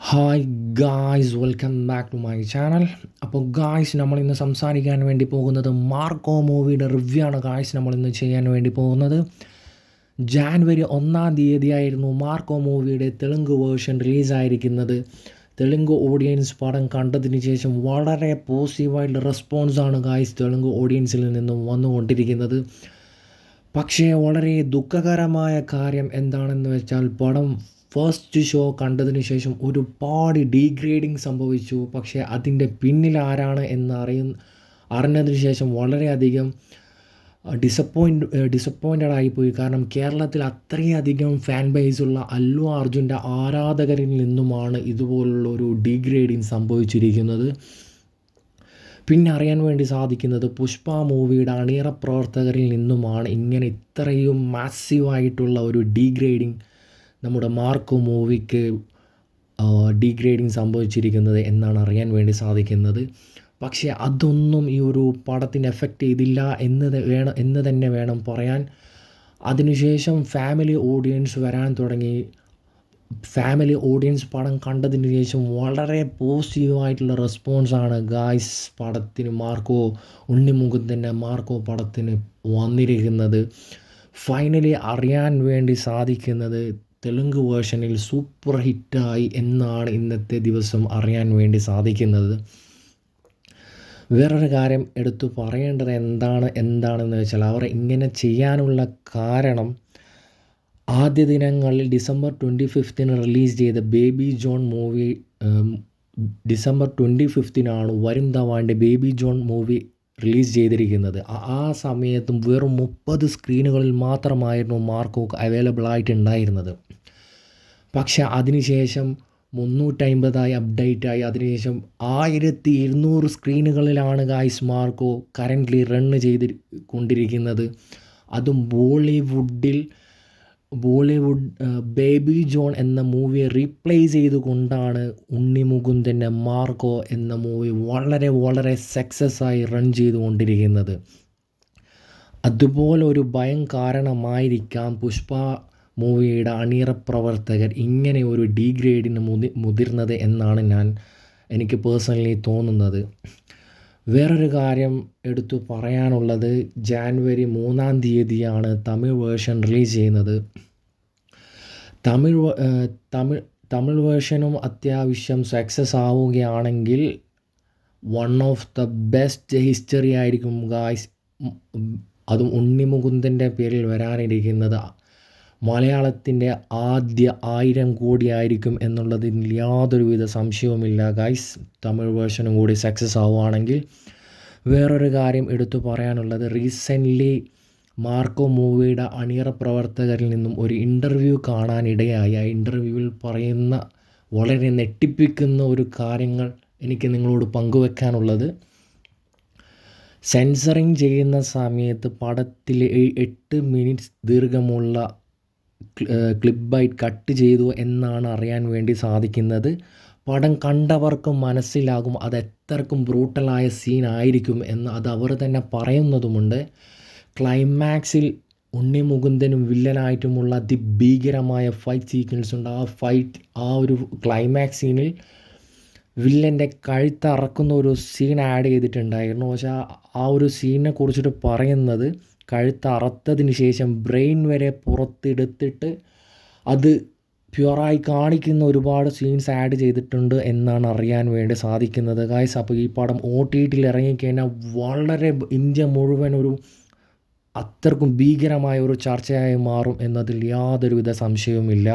Hi guys, welcome back to my channel. അപ്പോൾ guys, നമ്മളിന്ന് സംസാരിക്കാൻ വേണ്ടി പോകുന്നത് മാർക്കോ മൂവിയുടെ റിവ്യൂ ആണ്. ഗായ്സ്, നമ്മളിന്ന് ചെയ്യാൻ വേണ്ടി പോകുന്നത് ജാനുവരി 1 മാർക്കോ മൂവിയുടെ തെലുങ്ക് വേർഷൻ റിലീസായിരിക്കുന്നത്. തെലുങ്ക് ഓഡിയൻസ് പടം കണ്ടതിന് ശേഷം വളരെ പോസിറ്റീവായിട്ടുള്ള റെസ്പോൺസാണ് ഗായ്സ് തെലുങ്ക് ഓഡിയൻസിൽ നിന്നും വന്നുകൊണ്ടിരിക്കുന്നത്. പക്ഷേ വളരെ ദുഃഖകരമായ കാര്യം എന്താണെന്ന് വെച്ചാൽ, പടം ഫസ്റ്റ് ഷോ കണ്ടതിന് ശേഷം ഒരുപാട് ഡീഗ്രേഡിങ് സംഭവിച്ചു. പക്ഷേ അതിൻ്റെ പിന്നിൽ ആരാണ് എന്ന് അറിഞ്ഞതിന് ശേഷം വളരെയധികം ഡിസപ്പോയിൻറ്റഡ് ആയിപ്പോയി. കാരണം കേരളത്തിൽ അത്രയധികം ഫാൻ ബേസുള്ള അല്ലു അർജുൻ്റെ ആരാധകരിൽ നിന്നുമാണ് ഇതുപോലുള്ള ഒരു ഡീഗ്രേഡിങ് സംഭവിച്ചിരിക്കുന്നത്. പിന്നെ അറിയാൻ വേണ്ടി സാധിക്കുന്നത് പുഷ്പ മൂവിയുടെ അണിയറ പ്രവർത്തകരിൽ നിന്നുമാണ് ഇങ്ങനെ ഇത്രയും മാസീവായിട്ടുള്ള ഒരു ഡീഗ്രേഡിങ് നമ്മുടെ മാർക്കോ മൂവിക്ക് ഡീഗ്രേഡിങ് സംഭവിച്ചിരിക്കുന്നത് എന്നാണ് അറിയാൻ വേണ്ടി സാധിക്കുന്നത്. പക്ഷേ അതൊന്നും ഈ ഒരു പടത്തിന് എഫക്റ്റ് ചെയ്തില്ല എന്ന് തന്നെ വേണം പറയാൻ. അതിനുശേഷം ഫാമിലി ഓഡിയൻസ് വരാൻ തുടങ്ങി. ഫാമിലി ഓഡിയൻസ് പടം കണ്ടതിന് ശേഷം വളരെ പോസിറ്റീവായിട്ടുള്ള റെസ്പോൺസാണ് ഗായ്സ് പടത്തിന് ഉണ്ണിമുകുന്ദൻ്റെ മാർക്കോ പടത്തിന് വന്നിരിക്കുന്നത്. ഫൈനലി അറിയാൻ വേണ്ടി സാധിക്കുന്നത് തെലുങ്ക് വേർഷനിൽ സൂപ്പർ ഹിറ്റായി എന്നാണ് ഇന്നത്തെ ദിവസം അറിയാൻ വേണ്ടി സാധിക്കുന്നത്. വേറൊരു കാര്യം എടുത്തു പറയേണ്ടത് എന്താണെന്ന് വെച്ചാൽ, അവർ ഇങ്ങനെ ചെയ്യാനുള്ള കാരണം, ആദ്യ ദിനങ്ങളിൽ ഡിസംബർ 25 റിലീസ് ചെയ്ത Baby John movie December 25 Varun ധവാൻ്റെ ബേബി ജോൺ മൂവി റിലീസ് ചെയ്തിരിക്കുന്നത്. ആ സമയത്തും വെറും 30 സ്ക്രീനുകളിൽ മാത്രമായിരുന്നു മാർക്കോ അവൈലബിൾ ആയിട്ടുണ്ടായിരുന്നത്. പക്ഷെ അതിനുശേഷം 350 അപ്ഡേറ്റായി. അതിനുശേഷം 1200 സ്ക്രീനുകളിലാണ് ഗായ്സ് മാർക്കോ കറൻ്റ്ലി റണ്ണ് ചെയ്ത് കൊണ്ടിരിക്കുന്നത്. അതും ബോളിവുഡ് ബേബി ജോൺ എന്ന മൂവിയെ റീപ്ലേസ് ചെയ്തുകൊണ്ടാണ് ഉണ്ണിമുകുന്ദൻ്റെ മാർക്കോ എന്ന മൂവി വളരെ വളരെ സക്സസ് ആയി റൺ ചെയ്തുകൊണ്ടിരിക്കുന്നത്. അതുപോലെ ഒരു ഭയം കാരണമായിരിക്കാം പുഷ്പ മൂവിയുടെ അണിയറ പ്രവർത്തകർ ഇങ്ങനെ ഒരു ഡീഗ്രേഡിന് മുതിർന്നത് എന്നാണ് എനിക്ക് പേഴ്സണലി തോന്നുന്നത്. വേറൊരു കാര്യം എടുത്തു പറയാനുള്ളത്, ജാനുവരി 3 തമിഴ് വേർഷൻ റിലീസ് ചെയ്യുന്നത്. തമിഴ് വേർഷനും അത്യാവശ്യം സക്സസ് ആവുകയാണെങ്കിൽ one of the best history ആയിരിക്കും ഗായ്സ്. അതും ഉണ്ണിമുകുന്ദൻ്റെ പേരിൽ വരാനിരിക്കുന്നത് മലയാളത്തിൻ്റെ ആദ്യ 1000 കോടി ആയിരിക്കും എന്നുള്ളതിൽ യാതൊരുവിധ സംശയവുമില്ല ഗായ്സ്, തമിഴ് വേർഷനും കൂടി സക്സസ് ആവുകയാണെങ്കിൽ. വേറൊരു കാര്യം എടുത്തു പറയാനുള്ളത്, റീസെൻ്റ്ലി മാർക്കോ മൂവിയുടെ അണിയറ പ്രവർത്തകരിൽ നിന്നും ഒരു ഇൻ്റർവ്യൂ കാണാനിടയായി. ആ ഇൻ്റർവ്യൂവിൽ പറയുന്ന വളരെ ഞെട്ടിപ്പിക്കുന്ന ഒരു കാര്യങ്ങൾ എനിക്ക് നിങ്ങളോട് പങ്കുവെക്കാനുള്ളത്, സെൻസറിങ് ചെയ്യുന്ന സമയത്ത് പടത്തിൽ 8 മിനിറ്റ്സ് ദീർഘമുള്ള ക്ലിപ്പായിട്ട് കട്ട് ചെയ്തു എന്നാണ് അറിയാൻ വേണ്ടി സാധിക്കുന്നത്. പടം കണ്ടവർക്ക് മനസ്സിലാകും അത് എത്രക്കും ബ്രൂട്ടലായ സീൻ ആയിരിക്കും എന്ന്. അത് അവർ തന്നെ പറയുന്നതുമുണ്ട്. ക്ലൈമാക്സിൽ ഉണ്ണിമുകുന്ദനും വില്ലനായിട്ടുമുള്ള അതിഭീകരമായ ഫൈറ്റ് സീക്വൻസ് ഉണ്ട്. ആ ഒരു ക്ലൈമാക്സ് സീനിൽ വില്ലൻ്റെ കഴുത്തറക്കുന്ന ഒരു സീൻ ആഡ് ചെയ്തിട്ടുണ്ടായിരുന്നു. പക്ഷേ ആ ഒരു സീനിനെ കുറിച്ചിട്ട് പറയുന്നത്, കഴുത്തറുത്തതിന് ശേഷം ബ്രെയിൻ വരെ പുറത്തെടുത്തിട്ട് അത് പ്യുവറായി കാണിക്കുന്ന ഒരുപാട് സീൻസ് ആഡ് ചെയ്തിട്ടുണ്ട് എന്നാണ് അറിയാൻ വേണ്ടി സാധിക്കുന്നത് ഗായ്സ്. അപ്പോൾ ഈ പടം OTTയിൽ ഇറങ്ങിക്കഴിഞ്ഞാൽ വളരെ ഇന്ത്യ മുഴുവൻ അത്രക്കും ഭീകരമായ ഒരു ചർച്ചയായി മാറും എന്നതിൽ യാതൊരുവിധ സംശയവുമില്ല.